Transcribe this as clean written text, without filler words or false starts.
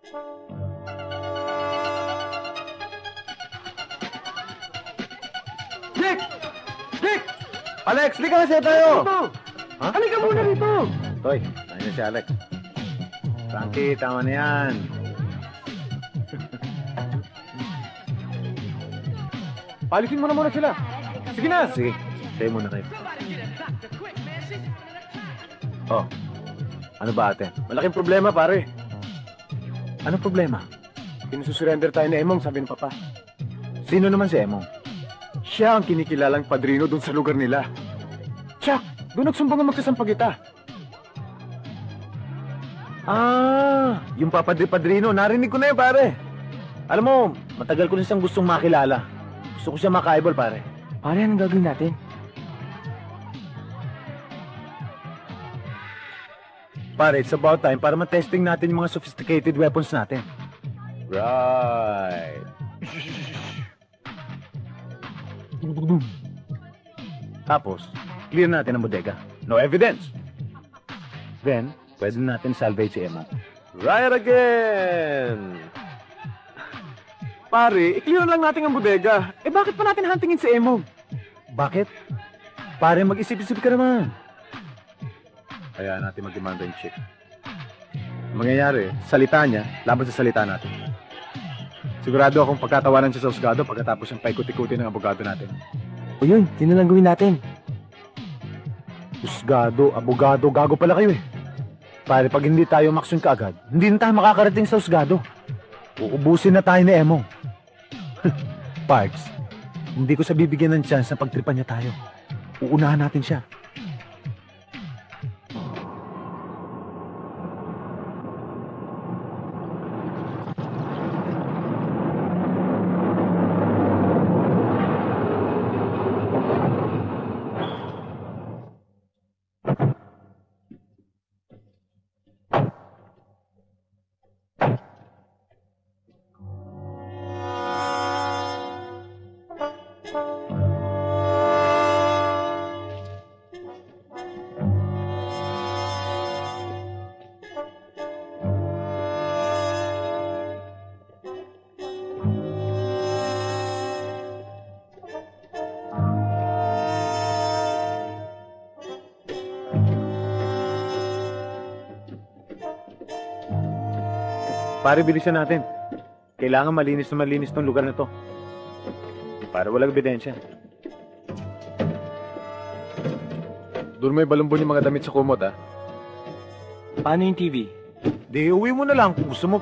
Dick! Dick! Alex, di ka na tayo! Dito! Ha? Halika muna rito! Toy, ayun si Alex. Frankie, tama na yan. Palitin mo na muna sila. Sige na! Sige, tayo muna kayo. Oh, ano ba ate? Malaking problema, pare. Anong problema? Pinususurrender tayo ni Emong, sabi ng papa. Sino naman si Emong? Siya ang kinikilalang padrino dun sa lugar nila. Chuck, doon nagsumbong ang magsasampagita. Ah, yung papadri-padrino. Narinig ko na yun, pare. Alam mo, matagal ko na siyang gustong makilala. Gusto ko siya makaibol, pare. Pare, anong gagawin natin? Pare, it's about time para matesting natin yung mga sophisticated weapons natin. Right. Tapos, clear natin ang bodega. No evidence. Then, pwede natin salvage si Emma. Right again! Pare, i-clear lang natin ang bodega. Eh bakit pa natin huntingin si Emong? Bakit? Pare, mag-isip-isip ka naman. Kaya natin mag-demanda yung chick. Mangyayari, salita niya, laban sa salita natin. Sigurado akong pagkatawanan siya sa husgado pagkatapos yung paikot-ikutin ng abogado natin. O yun, yun na lang gawin natin. Husgado, abogado, gago pala kayo eh. Pare, pag hindi tayo maksyon kaagad, hindi na tayo makakarating sa husgado. Uubusin na tayo ni Emong. Parks, hindi ko sa bibigyan ng chance na pagtripan niya tayo. Uunahan natin siya. Pare, bilisan natin. Kailangan malinis na malinis tong lugar na to. Para walang ebidensya. Doon mo ibalumbon yung mga damit sa kumot, ah. Paano yung TV? Di, uwi mo na lang kung gusto mo.